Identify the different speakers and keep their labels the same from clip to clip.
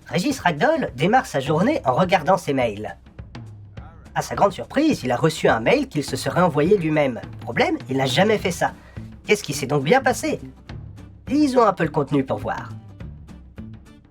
Speaker 1: Régis Ragdoll démarre sa journée en regardant ses mails. À sa grande surprise, il a reçu un mail qu'il se serait envoyé lui-même. Problème, il n'a jamais fait ça. Qu'est-ce qui s'est donc bien passé? Lisons un peu le contenu pour voir.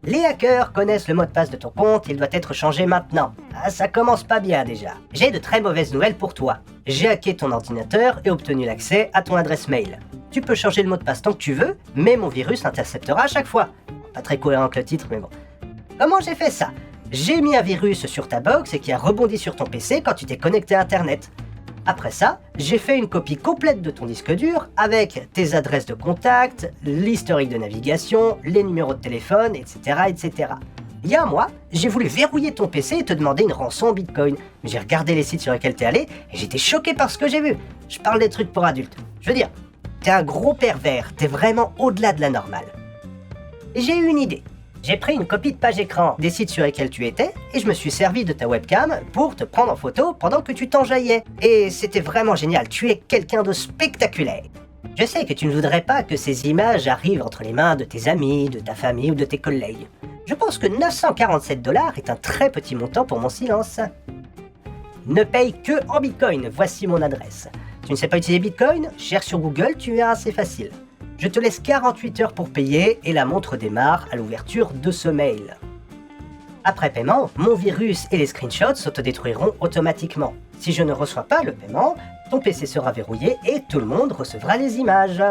Speaker 1: Les hackers connaissent le mot de passe de ton compte, il doit être changé maintenant. Ah, ça commence pas bien déjà. J'ai de très mauvaises nouvelles pour toi. J'ai hacké ton ordinateur et obtenu l'accès à ton adresse mail. Tu peux changer le mot de passe tant que tu veux, mais mon virus l'interceptera à chaque fois. Pas très cohérent que le titre, mais bon. Comment j'ai fait ça? J'ai mis un virus sur ta box et qui a rebondi sur ton PC quand tu t'es connecté à Internet. Après ça, j'ai fait une copie complète de ton disque dur avec tes adresses de contact, l'historique de navigation, les numéros de téléphone, etc. etc. Il y a un mois, j'ai voulu verrouiller ton PC et te demander une rançon en Bitcoin. Mais j'ai regardé les sites sur lesquels t'es allé et j'étais choqué par ce que j'ai vu. Je parle des trucs pour adultes. Je veux dire, t'es un gros pervers, t'es vraiment au-delà de la normale. Et j'ai eu une idée. J'ai pris une copie de page écran des sites sur lesquels tu étais et je me suis servi de ta webcam pour te prendre en photo pendant que tu t'enjaillais. Et c'était vraiment génial, tu es quelqu'un de spectaculaire. Je sais que tu ne voudrais pas que ces images arrivent entre les mains de tes amis, de ta famille ou de tes collègues. Je pense que 947 $ est un très petit montant pour mon silence. Ne paye que en Bitcoin, voici mon adresse. Tu ne sais pas utiliser Bitcoin? Cherche sur Google, tu verras, c'est facile. Je te laisse 48 heures pour payer et la montre démarre à l'ouverture de ce mail. Après paiement, mon virus et les screenshots s'autodétruiront automatiquement. Si je ne reçois pas le paiement, ton PC sera verrouillé et tout le monde recevra les images.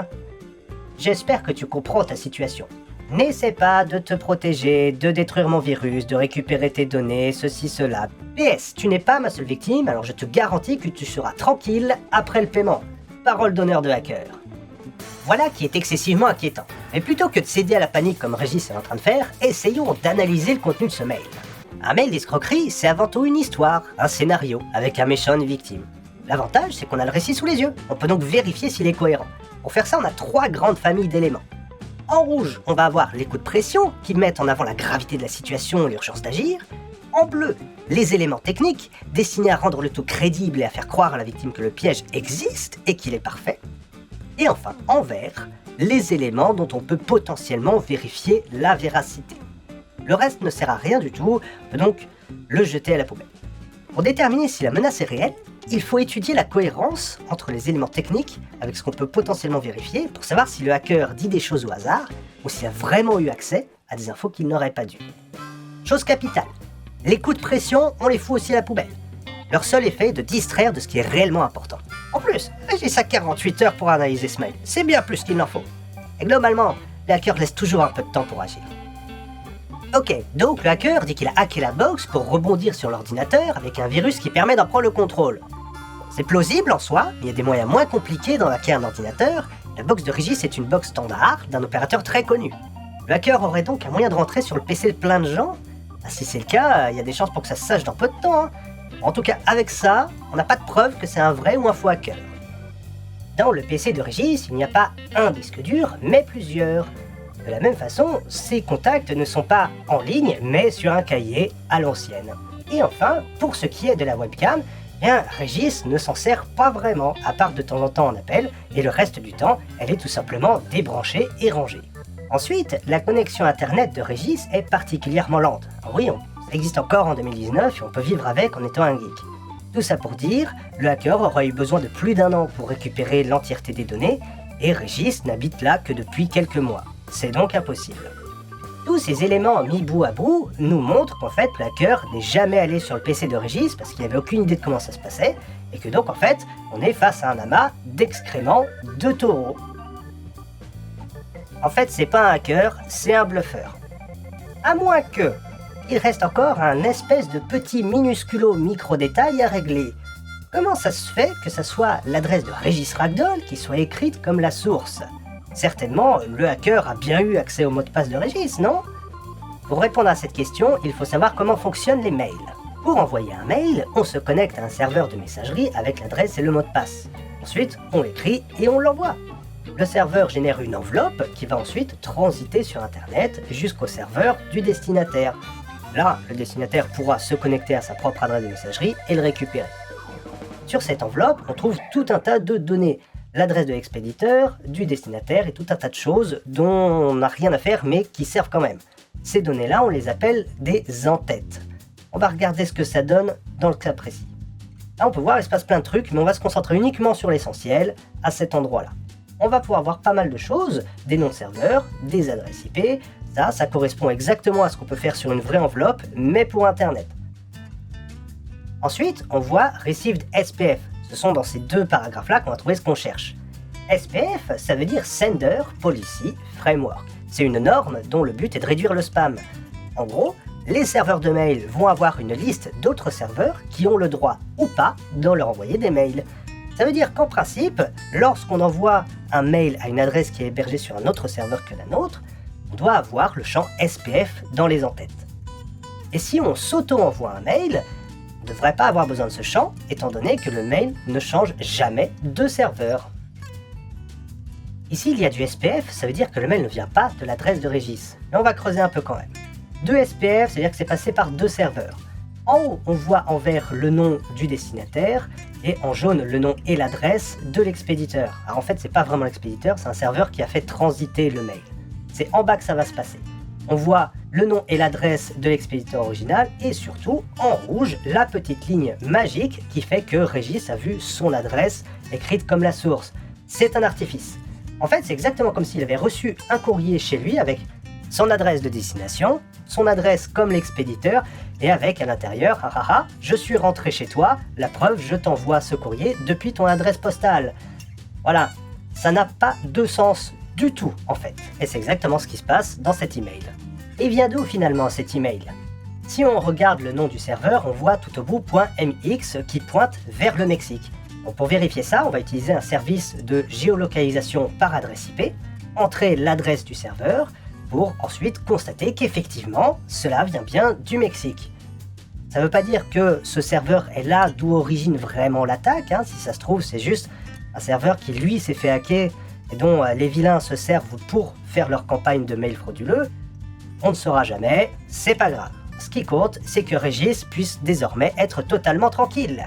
Speaker 1: J'espère que tu comprends ta situation. N'essaie pas de te protéger, de détruire mon virus, de récupérer tes données, ceci, cela. PS, tu n'es pas ma seule victime, alors je te garantis que tu seras tranquille après le paiement. Parole d'honneur de hacker. Voilà qui est excessivement inquiétant. Mais plutôt que de céder à la panique comme Régis est en train de faire, essayons d'analyser le contenu de ce mail. Un mail d'escroquerie, c'est avant tout une histoire, un scénario, avec un méchant et une victime. L'avantage, c'est qu'on a le récit sous les yeux. On peut donc vérifier s'il est cohérent. Pour faire ça, on a 3 grandes familles d'éléments. En rouge, on va avoir les coups de pression, qui mettent en avant la gravité de la situation et l'urgence d'agir. En bleu, les éléments techniques, destinés à rendre le tout crédible et à faire croire à la victime que le piège existe et qu'il est parfait. Et enfin, en vert, les éléments dont on peut potentiellement vérifier la véracité. Le reste ne sert à rien du tout, on peut donc le jeter à la poubelle. Pour déterminer si la menace est réelle, il faut étudier la cohérence entre les éléments techniques avec ce qu'on peut potentiellement vérifier pour savoir si le hacker dit des choses au hasard ou s'il a vraiment eu accès à des infos qu'il n'aurait pas dû. Chose capitale, les coups de pression, on les fout aussi à la poubelle. Leur seul effet est de distraire de ce qui est réellement important. En plus, j'ai ça 48 heures pour analyser ce mail. C'est bien plus qu'il n'en faut. Et globalement, le hacker laisse toujours un peu de temps pour agir. Ok, donc le hacker dit qu'il a hacké la box pour rebondir sur l'ordinateur avec un virus qui permet d'en prendre le contrôle. C'est plausible en soi, mais il y a des moyens moins compliqués d'en hacker un ordinateur. La box de Régis est une box standard d'un opérateur très connu. Le hacker aurait donc un moyen de rentrer sur le PC de plein de gens. Si c'est le cas, il y a des chances pour que ça se sache dans peu de temps. En tout cas, avec ça, on n'a pas de preuve que c'est un vrai ou un faux hacker. Dans le PC de Régis, il n'y a pas un disque dur, mais plusieurs. De la même façon, ces contacts ne sont pas en ligne, mais sur un cahier à l'ancienne. Et enfin, pour ce qui est de la webcam, Régis ne s'en sert pas vraiment, à part de temps en temps en appel, et le reste du temps, elle est tout simplement débranchée et rangée. Ensuite, la connexion internet de Régis est particulièrement lente. Oui, ça existe encore en 2019 et on peut vivre avec en étant un geek. Tout ça pour dire, le hacker aura eu besoin de plus d'1 an pour récupérer l'entièreté des données, et Régis n'habite là que depuis quelques mois. C'est donc impossible. Tous ces éléments mis bout à bout nous montrent qu'en fait le hacker n'est jamais allé sur le PC de Régis parce qu'il n'avait aucune idée de comment ça se passait, et que donc en fait on est face à un amas d'excréments de taureaux. En fait c'est pas un hacker, c'est un bluffeur. À moins que il reste encore un espèce de petit minusculo micro-détail à régler. Comment ça se fait que ça soit l'adresse de Régis Ragdoll qui soit écrite comme la source? Certainement, le hacker a bien eu accès au mot de passe de Régis, non? Pour répondre à cette question, il faut savoir comment fonctionnent les mails. Pour envoyer un mail, on se connecte à un serveur de messagerie avec l'adresse et le mot de passe. Ensuite, on l'écrit et on l'envoie. Le serveur génère une enveloppe qui va ensuite transiter sur Internet jusqu'au serveur du destinataire. Là, le destinataire pourra se connecter à sa propre adresse de messagerie et le récupérer. Sur cette enveloppe, on trouve tout un tas de données. L'adresse de l'expéditeur, du destinataire et tout un tas de choses dont on n'a rien à faire mais qui servent quand même. Ces données-là, on les appelle des entêtes. On va regarder ce que ça donne dans le cas précis. Là, on peut voir, il se passe plein de trucs, mais on va se concentrer uniquement sur l'essentiel, à cet endroit-là. On va pouvoir voir pas mal de choses, des noms de serveurs, des adresses IP, ça correspond exactement à ce qu'on peut faire sur une vraie enveloppe, mais pour Internet. Ensuite, on voit Received SPF. Ce sont dans ces deux paragraphes-là qu'on va trouver ce qu'on cherche. SPF, ça veut dire Sender Policy Framework. C'est une norme dont le but est de réduire le spam. En gros, les serveurs de mail vont avoir une liste d'autres serveurs qui ont le droit ou pas de leur envoyer des mails. Ça veut dire qu'en principe, lorsqu'on envoie un mail à une adresse qui est hébergée sur un autre serveur que la nôtre, on doit avoir le champ SPF dans les entêtes. Et si on s'auto-envoie un mail, on ne devrait pas avoir besoin de ce champ, étant donné que le mail ne change jamais de serveur. Ici, il y a du SPF, ça veut dire que le mail ne vient pas de l'adresse de Régis. Mais on va creuser un peu quand même. 2 SPF, ça veut dire que c'est passé par 2 serveurs. En haut, on voit en vert le nom du destinataire, et en jaune, le nom et l'adresse de l'expéditeur. Alors en fait, c'est pas vraiment l'expéditeur, c'est un serveur qui a fait transiter le mail. C'est en bas que ça va se passer. On voit le nom et l'adresse de l'expéditeur original, et surtout, en rouge, la petite ligne magique qui fait que Régis a vu son adresse écrite comme la source. C'est un artifice. En fait, c'est exactement comme s'il avait reçu un courrier chez lui avec son adresse de destination, son adresse comme l'expéditeur, et avec à l'intérieur, je suis rentré chez toi, la preuve, je t'envoie ce courrier depuis ton adresse postale. Voilà, ça n'a pas de sens du tout en fait, et c'est exactement ce qui se passe dans cet email. Et vient d'où finalement cet email? Si on regarde le nom du serveur, on voit tout au bout .mx qui pointe vers le Mexique. Donc pour vérifier ça, on va utiliser un service de géolocalisation par adresse IP, entrer l'adresse du serveur, pour ensuite constater qu'effectivement, cela vient bien du Mexique. Ça ne veut pas dire que ce serveur est là d'où origine vraiment l'attaque, si ça se trouve c'est juste un serveur qui lui s'est fait hacker et dont les vilains se servent pour faire leur campagne de mails frauduleux. On ne saura jamais, c'est pas grave. Ce qui compte, c'est que Régis puisse désormais être totalement tranquille.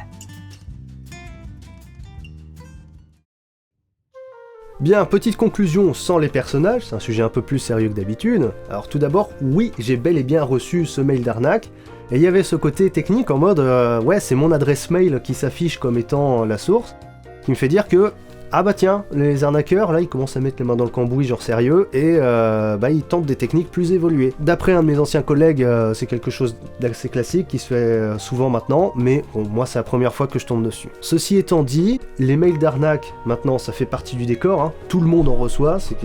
Speaker 2: Bien, petite conclusion sans les personnages, c'est un sujet un peu plus sérieux que d'habitude. Alors tout d'abord, oui, j'ai bel et bien reçu ce mail d'arnaque, et il y avait ce côté technique en mode, ouais, c'est mon adresse mail qui s'affiche comme étant la source, qui me fait dire que, ah bah tiens, les arnaqueurs, là, ils commencent à mettre les mains dans le cambouis, genre sérieux, et ils tentent des techniques plus évoluées. D'après un de mes anciens collègues, c'est quelque chose d'assez classique, qui se fait souvent maintenant, mais bon, moi, c'est la première fois que je tombe dessus. Ceci étant dit, les mails d'arnaque, maintenant, ça fait partie du décor, tout le monde en reçoit, c'est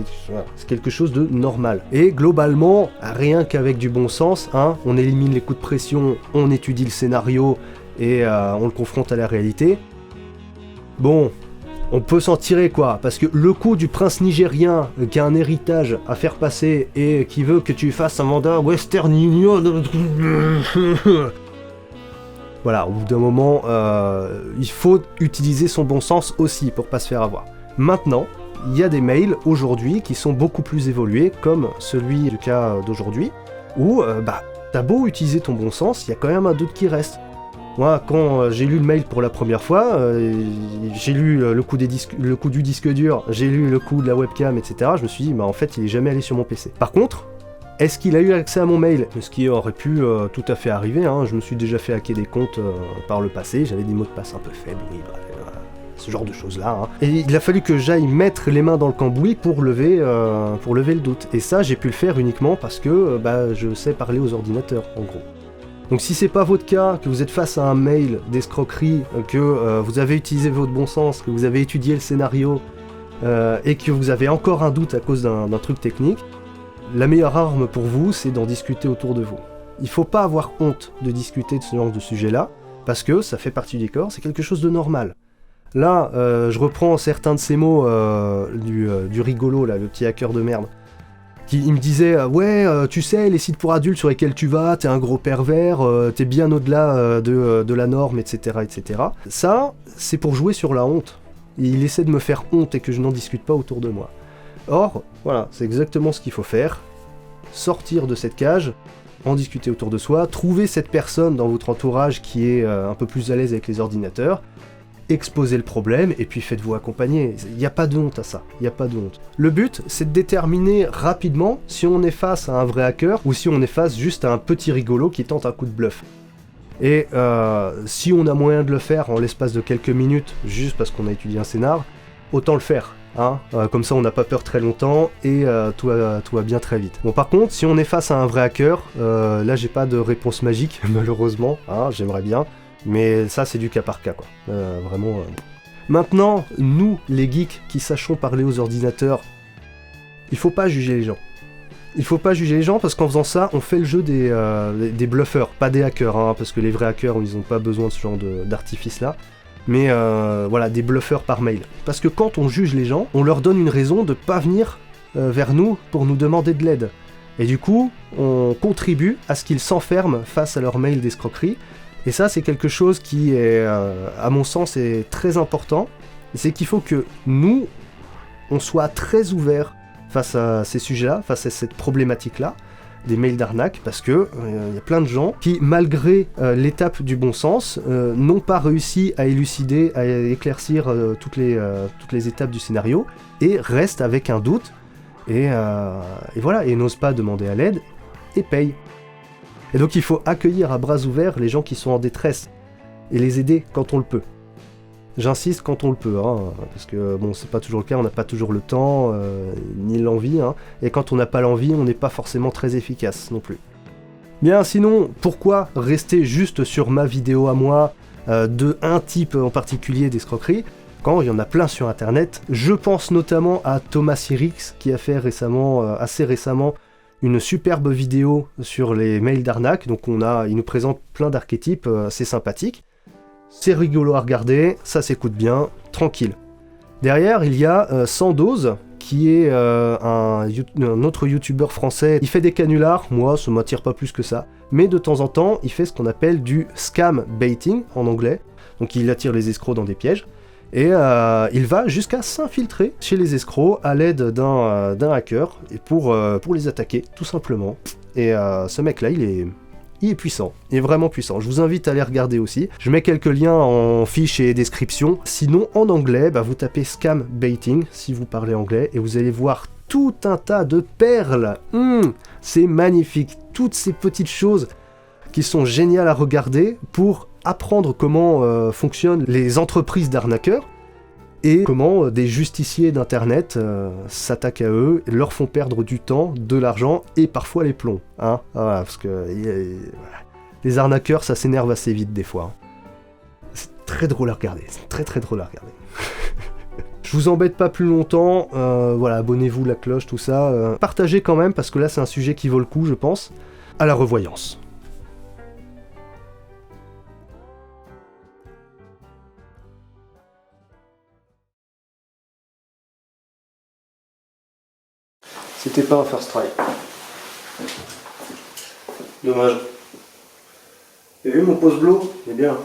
Speaker 2: quelque chose de normal. Et globalement, rien qu'avec du bon sens, on élimine les coups de pression, on étudie le scénario, et on le confronte à la réalité. Bon... on peut s'en tirer quoi, parce que le coup du prince nigérien qui a un héritage à faire passer et qui veut que tu fasses un mandat Western Union... voilà, au bout d'un moment, il faut utiliser son bon sens aussi pour pas se faire avoir. Maintenant, il y a des mails aujourd'hui qui sont beaucoup plus évolués, comme celui du cas d'aujourd'hui, où t'as beau utiliser ton bon sens, il y a quand même un doute qui reste. Moi, quand j'ai lu le mail pour la première fois, j'ai lu le coup du disque dur, j'ai lu le coup de la webcam, etc. Je me suis dit, en fait, il est jamais allé sur mon PC. Par contre, est-ce qu'il a eu accès à mon mail? Ce qui aurait pu tout à fait arriver, je me suis déjà fait hacker des comptes par le passé, j'avais des mots de passe un peu faibles, oui, ce genre de choses-là. Et il a fallu que j'aille mettre les mains dans le cambouis pour lever le doute. Et ça, j'ai pu le faire uniquement parce que je sais parler aux ordinateurs, en gros. Donc si c'est pas votre cas, que vous êtes face à un mail d'escroquerie, que vous avez utilisé votre bon sens, que vous avez étudié le scénario, et que vous avez encore un doute à cause d'un truc technique, la meilleure arme pour vous, c'est d'en discuter autour de vous. Il faut pas avoir honte de discuter de ce genre de sujet-là, parce que ça fait partie du décor, c'est quelque chose de normal. Là, je reprends certains de ces mots du rigolo, là, le petit hacker de merde. Il me disait tu sais, les sites pour adultes sur lesquels tu vas, t'es un gros pervers, t'es bien au-delà de la norme, etc., etc. Ça, c'est pour jouer sur la honte. Et il essaie de me faire honte et que je n'en discute pas autour de moi. Or, voilà, c'est exactement ce qu'il faut faire. Sortir de cette cage, en discuter autour de soi, trouver cette personne dans votre entourage qui est un peu plus à l'aise avec les ordinateurs, exposez le problème et puis faites-vous accompagner. Il n'y a pas de honte à ça, il n'y a pas de honte. Le but, c'est de déterminer rapidement si on est face à un vrai hacker ou si on est face juste à un petit rigolo qui tente un coup de bluff. Et si on a moyen de le faire en l'espace de quelques minutes, juste parce qu'on a étudié un scénar, autant le faire. Hein, comme ça on n'a pas peur très longtemps et tout va bien très vite. Bon, par contre, si on est face à un vrai hacker, là j'ai pas de réponse magique malheureusement, hein, j'aimerais bien, mais ça c'est du cas par cas quoi. Vraiment. Maintenant, nous les geeks qui sachons parler aux ordinateurs, il faut pas juger les gens. Il faut pas juger les gens parce qu'en faisant ça, on fait le jeu des bluffeurs, pas des hackers, hein, parce que les vrais hackers ils ont pas besoin de ce genre d'artifice là. Mais voilà, des bluffeurs par mail. Parce que quand on juge les gens, on leur donne une raison de pas venir vers nous pour nous demander de l'aide. Et du coup, on contribue à ce qu'ils s'enferment face à leur mail d'escroquerie. Et ça, c'est quelque chose qui est, à mon sens, est très important. C'est qu'il faut que nous, on soit très ouverts face à ces sujets-là, face à cette problématique-là, des mails d'arnaque, parce que y a plein de gens qui, malgré l'étape du bon sens, n'ont pas réussi à élucider, à éclaircir toutes les étapes du scénario, et restent avec un doute, et voilà, et n'osent pas demander à l'aide, et payent. Et donc il faut accueillir à bras ouverts les gens qui sont en détresse, et les aider quand on le peut. J'insiste quand on le peut, hein, parce que bon, c'est pas toujours le cas, on n'a pas toujours le temps, ni l'envie, hein, et quand on n'a pas l'envie, on n'est pas forcément très efficace non plus. Bien, sinon, pourquoi rester juste sur ma vidéo à moi, de un type en particulier d'escroquerie, quand il y en a plein sur internet? Je pense notamment à Thomas Sirix, qui a fait assez récemment, une superbe vidéo sur les mails d'arnaque, donc il nous présente plein d'archétypes assez sympathiques. C'est rigolo à regarder, ça s'écoute bien, tranquille. Derrière, il y a Sandoz, qui est un autre youtubeur français. Il fait des canulars, moi ça m'attire pas plus que ça, mais de temps en temps, il fait ce qu'on appelle du scam baiting en anglais. Donc il attire les escrocs dans des pièges, et il va jusqu'à s'infiltrer chez les escrocs à l'aide d'un hacker et pour les attaquer, tout simplement. Et ce mec-là, il est puissant, il est vraiment puissant. Je vous invite à aller regarder aussi. Je mets quelques liens en fiche et description. Sinon, en anglais, vous tapez scam baiting si vous parlez anglais et vous allez voir tout un tas de perles. C'est magnifique. Toutes ces petites choses qui sont géniales à regarder pour apprendre comment fonctionnent les entreprises d'arnaqueurs et comment des justiciers d'internet s'attaquent à eux, leur font perdre du temps, de l'argent et parfois les plombs. Hein, voilà, parce que les arnaqueurs, ça s'énerve assez vite des fois. C'est très drôle à regarder, c'est très très drôle à regarder. Je vous embête pas plus longtemps, voilà, abonnez-vous, la cloche, tout ça. Partagez quand même, parce que là c'est un sujet qui vaut le coup, je pense. À la revoyance. C'était pas un first try. Dommage. T'as vu mon pose blow? Il est bien.